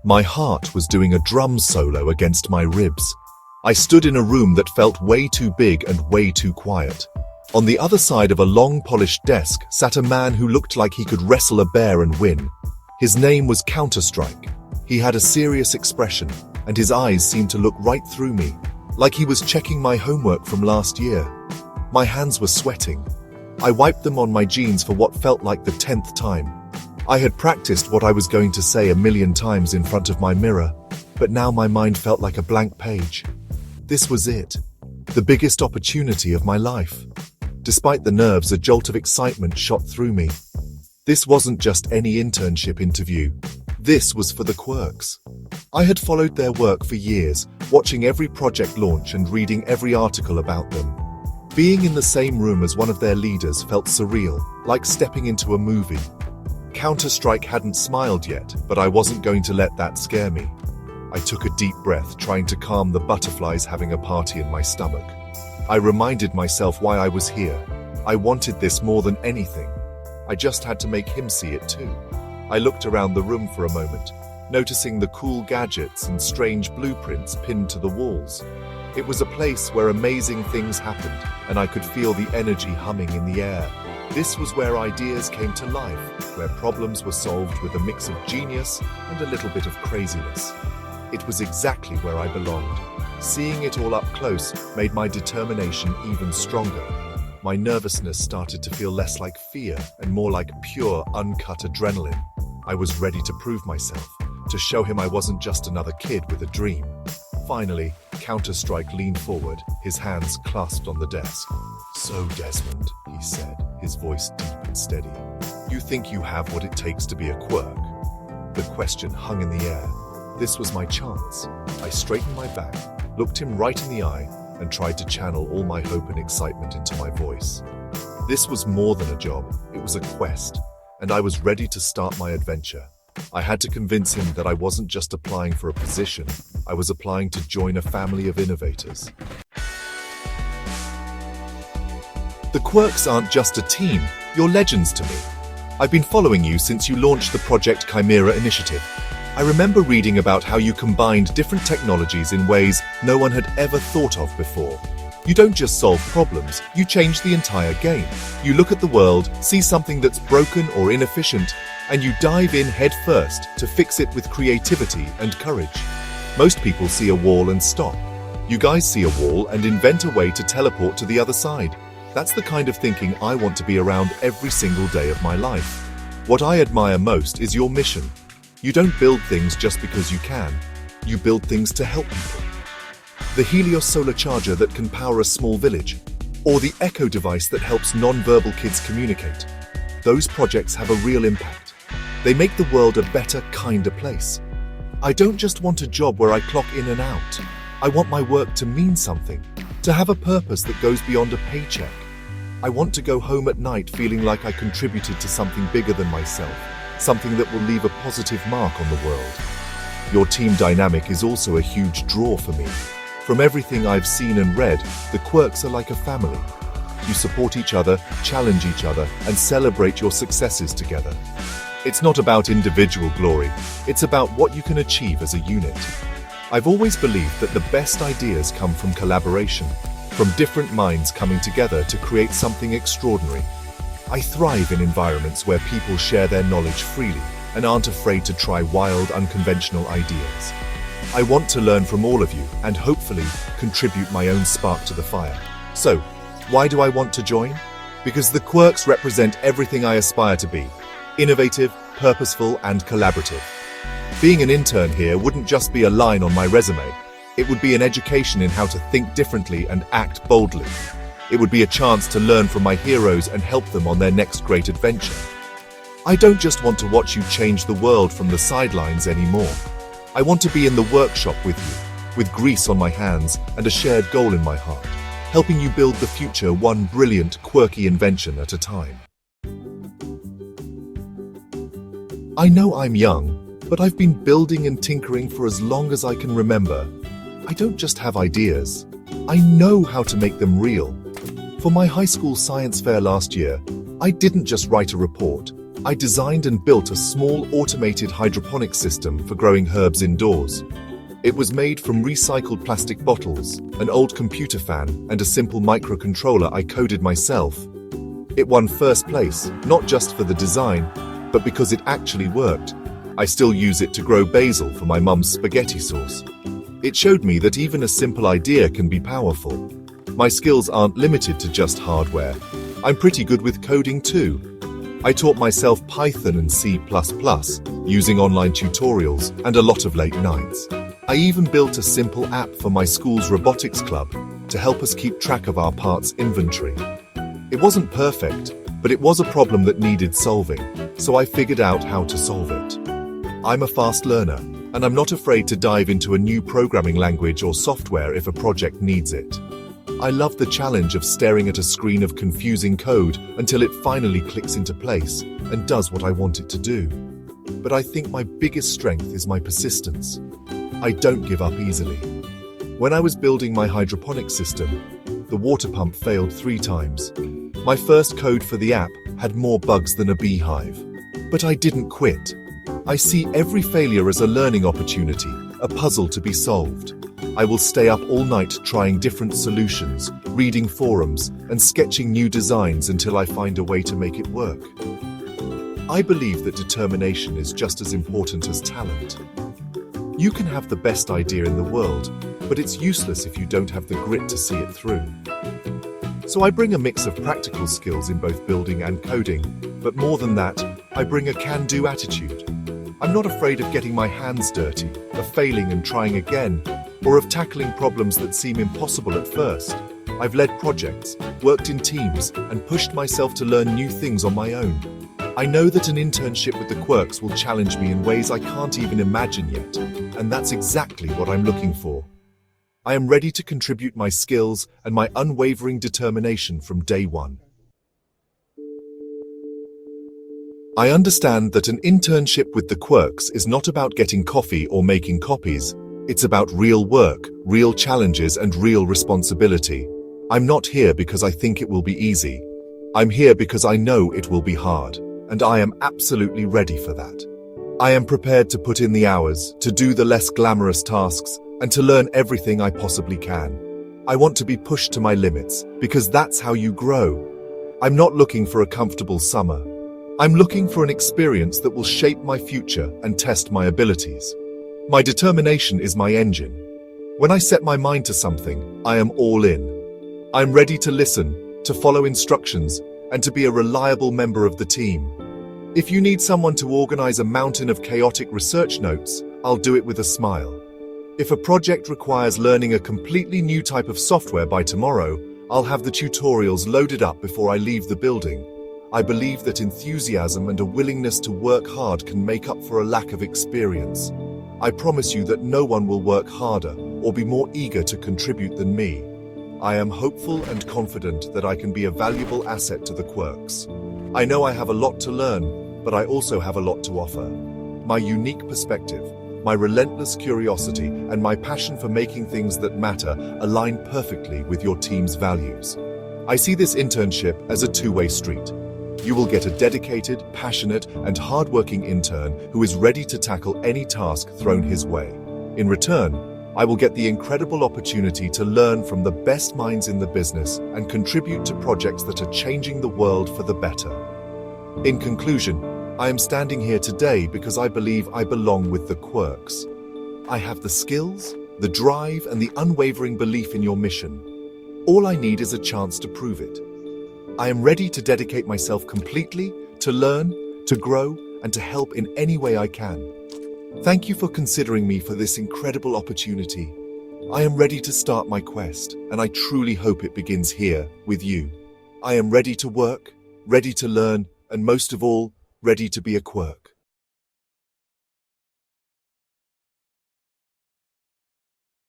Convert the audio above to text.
My heart was doing a drum solo against my ribs. I stood in a room that felt way too big and way too quiet. On the other side of a long polished desk sat a man who looked like he could wrestle a bear and win. His name was Kounter Stryke. He had a serious expression, and his eyes seemed to look right through me, like he was checking my homework from last year. My hands were sweating. I wiped them on my jeans for what felt like the 10th time. I had practiced what I was going to say a million times in front of my mirror, but now my mind felt like a blank page. This was it, the biggest opportunity of my life. Despite the nerves, a jolt of excitement shot through me. This wasn't just any internship interview. This was for the Quirks. I had followed their work for years, watching every project launch and reading every article about them. Being in the same room as one of their leaders felt surreal, like stepping into a movie. Kounter Stryke hadn't smiled yet, but I wasn't going to let that scare me. I took a deep breath, trying to calm the butterflies having a party in my stomach. I reminded myself why I was here. I wanted this more than anything. I just had to make him see it too. I looked around the room for a moment, noticing the cool gadgets and strange blueprints pinned to the walls. It was a place where amazing things happened, and I could feel the energy humming in the air. This was where ideas came to life, where problems were solved with a mix of genius and a little bit of craziness. It was exactly where I belonged. Seeing it all up close made my determination even stronger. My nervousness started to feel less like fear and more like pure, uncut adrenaline. I was ready to prove myself, to show him I wasn't just another kid with a dream. Finally, Kounter Stryke leaned forward, his hands clasped on the desk. "So, Desmond," he said, his voice deep and steady, "you think you have what it takes to be a quirk?" The question hung in the air. This was my chance. I straightened my back, looked him right in the eye, and tried to channel all my hope and excitement into my voice. This was more than a job, it was a quest, and I was ready to start my adventure. I had to convince him that I wasn't just applying for a position, I was applying to join a family of innovators. The Quirks aren't just a team, you're legends to me. I've been following you since you launched the Project Chimera initiative. I remember reading about how you combined different technologies in ways no one had ever thought of before. You don't just solve problems, you change the entire game. You look at the world, see something that's broken or inefficient, and you dive in head first to fix it with creativity and courage. Most people see a wall and stop. You guys see a wall and invent a way to teleport to the other side. That's the kind of thinking I want to be around every single day of my life. What I admire most is your mission. You don't build things just because you can. You build things to help people. The Helios solar charger that can power a small village, or the Echo device that helps non-verbal kids communicate. Those projects have a real impact. They make the world a better, kinder place. I don't just want a job where I clock in and out. I want my work to mean something, to have a purpose that goes beyond a paycheck. I want to go home at night feeling like I contributed to something bigger than myself, something that will leave a positive mark on the world. Your team dynamic is also a huge draw for me. From everything I've seen and read, the Quirks are like a family. You support each other, challenge each other, and celebrate your successes together. It's not about individual glory, it's about what you can achieve as a unit. I've always believed that the best ideas come from collaboration, from different minds coming together to create something extraordinary. I thrive in environments where people share their knowledge freely and aren't afraid to try wild, unconventional ideas. I want to learn from all of you and hopefully contribute my own spark to the fire. So, why do I want to join? Because the Quirks represent everything I aspire to be: innovative, purposeful, and collaborative. Being an intern here wouldn't just be a line on my resume. It would be an education in how to think differently and act boldly. It would be a chance to learn from my heroes and help them on their next great adventure. I don't just want to watch you change the world from the sidelines anymore. I want to be in the workshop with you, with grease on my hands and a shared goal in my heart, helping you build the future one brilliant, quirky invention at a time. I know I'm young, but I've been building and tinkering for as long as I can remember. I don't just have ideas. I know how to make them real. For my high school science fair last year, I didn't just write a report. I designed and built a small automated hydroponic system for growing herbs indoors. It was made from recycled plastic bottles, an old computer fan, and a simple microcontroller I coded myself. It won first place, not just for the design, but because it actually worked. I still use it to grow basil for my mum's spaghetti sauce. It showed me that even a simple idea can be powerful. My skills aren't limited to just hardware. I'm pretty good with coding too. I taught myself Python and C++ using online tutorials and a lot of late nights. I even built a simple app for my school's robotics club to help us keep track of our parts inventory. It wasn't perfect, but it was a problem that needed solving, so I figured out how to solve it. I'm a fast learner, and I'm not afraid to dive into a new programming language or software if a project needs it. I love the challenge of staring at a screen of confusing code until it finally clicks into place and does what I want it to do. But I think my biggest strength is my persistence. I don't give up easily. When I was building my hydroponic system, the water pump failed 3 times. My first code for the app had more bugs than a beehive. But I didn't quit. I see every failure as a learning opportunity, a puzzle to be solved. I will stay up all night trying different solutions, reading forums, and sketching new designs until I find a way to make it work. I believe that determination is just as important as talent. You can have the best idea in the world, but it's useless if you don't have the grit to see it through. So I bring a mix of practical skills in both building and coding, but more than that, I bring a can-do attitude. I'm not afraid of getting my hands dirty, of failing and trying again, or of tackling problems that seem impossible at first. I've led projects, worked in teams, and pushed myself to learn new things on my own. I know that an internship with the Quirks will challenge me in ways I can't even imagine yet, and that's exactly what I'm looking for. I am ready to contribute my skills and my unwavering determination from day one. I understand that an internship with the Quirks is not about getting coffee or making copies. It's about real work, real challenges, and real responsibility. I'm not here because I think it will be easy. I'm here because I know it will be hard, and I am absolutely ready for that. I am prepared to put in the hours, to do the less glamorous tasks, and to learn everything I possibly can. I want to be pushed to my limits, because that's how you grow. I'm not looking for a comfortable summer. I'm looking for an experience that will shape my future and test my abilities. My determination is my engine. When I set my mind to something, I am all in. I'm ready to listen, to follow instructions, and to be a reliable member of the team. If you need someone to organize a mountain of chaotic research notes, I'll do it with a smile. If a project requires learning a completely new type of software by tomorrow, I'll have the tutorials loaded up before I leave the building. I believe that enthusiasm and a willingness to work hard can make up for a lack of experience. I promise you that no one will work harder or be more eager to contribute than me. I am hopeful and confident that I can be a valuable asset to the Quirks. I know I have a lot to learn, but I also have a lot to offer. My unique perspective, my relentless curiosity, and my passion for making things that matter align perfectly with your team's values. I see this internship as a two-way street. You will get a dedicated, passionate, and hardworking intern who is ready to tackle any task thrown his way. In return, I will get the incredible opportunity to learn from the best minds in the business and contribute to projects that are changing the world for the better. In conclusion, I am standing here today because I believe I belong with the Quirks. I have the skills, the drive, and the unwavering belief in your mission. All I need is a chance to prove it. I am ready to dedicate myself completely, to learn, to grow, and to help in any way I can. Thank you for considering me for this incredible opportunity. I am ready to start my quest, and I truly hope it begins here, with you. I am ready to work, ready to learn, and most of all, ready to be a Quirk.